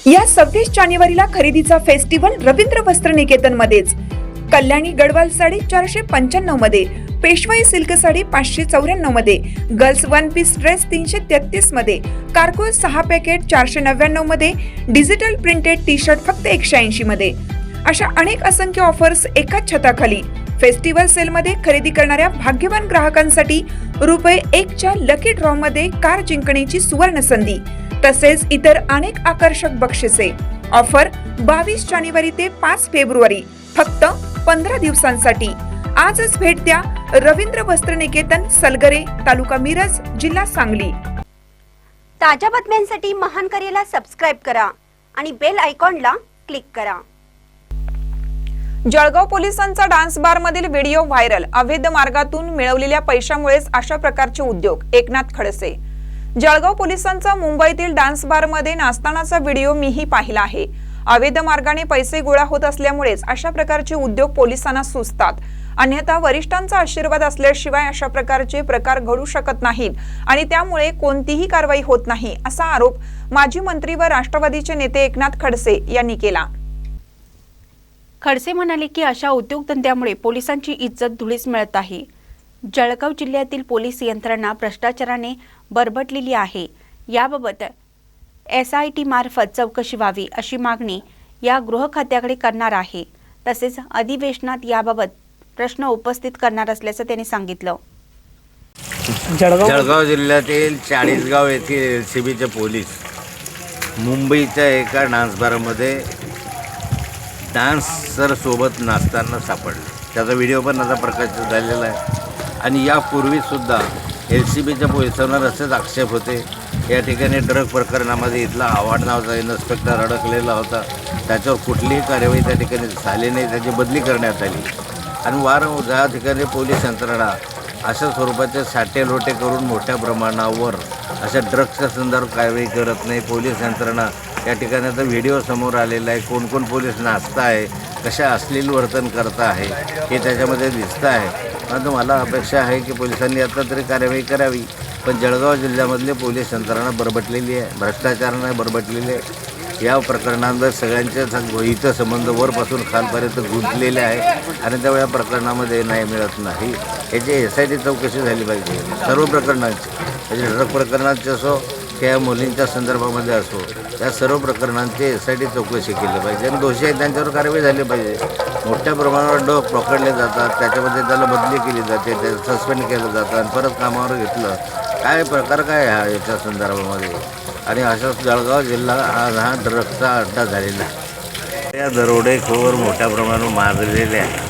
या 26 जानेवारीला खरेदीचा फेस्टिवल रवींद्र वस्त्र निकेतन मध्येच। कल्याणी गडवाल साडी 495 मध्ये, पेशवाई सिल्क साडी 594 मध्ये, गर्ल्स वन पीस ड्रेस 333 मध्ये, कार्गो 6 पॅकेट 499 मध्ये, डिजिटल प्रिंटेड टी शर्ट फक्त 180 मध्ये। अशा अनेक असंख्य ऑफर्स एकाच छताखाली। फेस्टिवल सेल मध्ये खरेदी करणाऱ्या भाग्यवान ग्राहकांसाठी ₹1 च्या लकी ड्रॉ मध्ये कार जिंकण्याची सुवर्ण संधी, तसेच इतर अनेक आकर्षक बक्षिसे। ऑफर 22 जानेवारी ते 5 फेब्रुवारी, फक्त 15 दिवसांसाठी। आजच भेट द्या रवींद्र वस्त्र निकेतन, सलगरे, तालुका मिरज, जिल्हा सांगली। ताज्या बातम्यांसाठी महान करेला सबस्क्राइब करा आणि बेल आयकॉनला क्लिक करा। जळगाव पोलिसांचा डान्स बार मधील व्हिडिओ व्हायरल। अवैध मार्गातून मिळवलेल्या पैशामुळेच अशा प्रकारचे उद्योग। एकनाथ खडसे। जळगाव पोलिसांचा मुंबईतील डान्स बार मध्ये नाचतानाचा व्हिडिओ मीही पाहिला आहे। अवैध मार्गाने पैसे गोळा होत असल्यामुळेच अशा प्रकारचे उद्योग पोलिसांना सुचतात, अन्यथा वरिष्ठांचा आशीर्वाद असल्याशिवाय अशा प्रकारचे प्रकार घडू शकत नाहीत आणि त्यामुळे कोणतीही कारवाई होत नाही, असा आरोप माजी मंत्री व राष्ट्रवादीचे नेते एकनाथ खडसे यांनी केला। खडसे म्हणाले की अशा उद्योगधंद्यामुळे पोलिसांची इज्जत धुळीस मिळत आहे। जळगाव जिल्ह्यातील पोलीस यंत्रणा भ्रष्टाचाराने बरबटलेली आहे। याबाबत SIT मार्फत चौकशी व्हावी अशी मागणी या गृह खात्याकडे करणार आहे। तसेच अधिवेशनात याबाबत प्रश्न उपस्थित करणार असल्याचं त्यांनी सांगितलं। जळगाव जिल्ह्यातील 40गाव येथील LCBचे पोलीस मुंबईच्या एका डान्स बारमध्ये डान्सर सोबत नाचताना सापडले। त्याचा व्हिडिओ पण आता प्रकाशित झालेला आहे आणि यापूर्वीसुद्धा LCBच्या पोलिसांवर असेच आक्षेप होते। या ठिकाणी ड्रग प्रकरणामध्ये इथला आव्हाड नावाचा इन्स्पेक्टर अडकलेला होता, त्याच्यावर कुठलीही कार्यवाही त्या ठिकाणी झाली नाही, त्याची बदली करण्यात आली आणि वारंवार ज्या ठिकाणी पोलीस यंत्रणा अशा स्वरूपाचे साठे लोटे करून मोठ्या प्रमाणावर अशा ड्रग्सच्या संदर्भात कारवाई करत नाही। पोलीस यंत्रणा या ठिकाणी आता व्हिडिओ समोर आलेला आहे, कोण कोण पोलीस नाचत आहे, कशा अश्लील वर्तन करत आहे हे त्याच्यामध्ये दिसतं आहे। परंतु मला अपेक्षा आहे की पोलिसांनी आता तरी कार्यवाही करावी, पण जळगाव जिल्ह्यामधले पोलीस यंत्रणा बरबटलेली आहे, भ्रष्टाचाराने बरबटलेली आहे। या प्रकरणांवर सगळ्यांचे हितसंबंध वरपासून खालपर्यंत गुंतलेले आहे आणि त्यामुळे या प्रकरणामध्ये न्याय मिळत नाही। याची SIT चौकशी झाली पाहिजे सर्व प्रकरणांची, म्हणजे ड्रग प्रकरणाचे असो किंवा मुलींच्या संदर्भामध्ये असो, या सर्व प्रकरणांची SIT चौकशी केली पाहिजे आणि दोषी आहेत त्यांच्यावर कारवाई झाली पाहिजे। मोठ्या प्रमाणावर डोक पकडले जातात, त्याच्यामध्ये त्याला बदली केली जाते, ते सस्पेंड केलं जातं आणि परत कामावर घेतलं। काय प्रकार काय हा याच्या संदर्भामध्ये? आणि अशाच जळगाव जिल्हा आज हा ड्रग्सचा अड्डा झालेला आहे। या दरोडेखोर मोठ्या प्रमाणावर माजलेले आहे।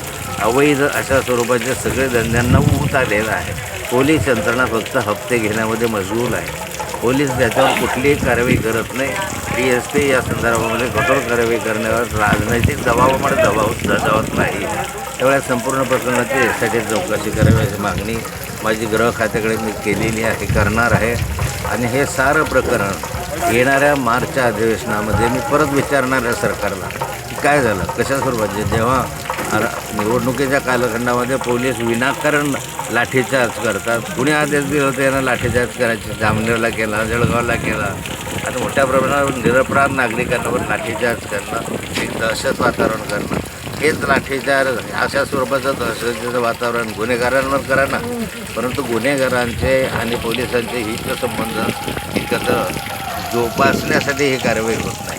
अवैध अशा स्वरूपाचे सगळे धंद्यांना ऊत आलेला आहे। पोलीस यंत्रणा फक्त हप्ते घेण्यामध्ये मशगूल आहे। पोलीस त्याच्यावर कुठलीही कारवाई करत नाही। DSP या संदर्भामध्ये कठोर कारवाई करण्यावर राजनैतिक दबावामुळे दबावत नाही। त्यामुळे संपूर्ण प्रकरणाची SIT चौकशी करावी अशी मागणी माझी गृह खात्याकडे मी केलेली आहे, करणार आहे आणि हे सारं प्रकरण येणाऱ्या मार्चच्या अधिवेशनामध्ये मी परत विचारणार आहे सरकारला की काय झालं, कशा स्वरूपाचे। जेव्हा निवडणुकीच्या कालखंडामध्ये पोलीस विनाकारण लाठीचार्ज करतात, कुणी आदेश दिला होता यांना लाठीचार्ज करायची, जामनेरला केला, जळगावला केला आणि मोठ्या प्रमाणावर निरपराध नागरिकांवर लाठीचार्ज करणं, एक दहशत वातावरण करणं, हेच लाठीचार्ज अशा स्वरूपाचं दहशतीचं वातावरण गुन्हेगारांवर करा ना, परंतु गुन्हेगारांचे आणि पोलिसांचे हितसंबंध एकत्र जोपासण्यासाठी ही कारवाई होत नाही।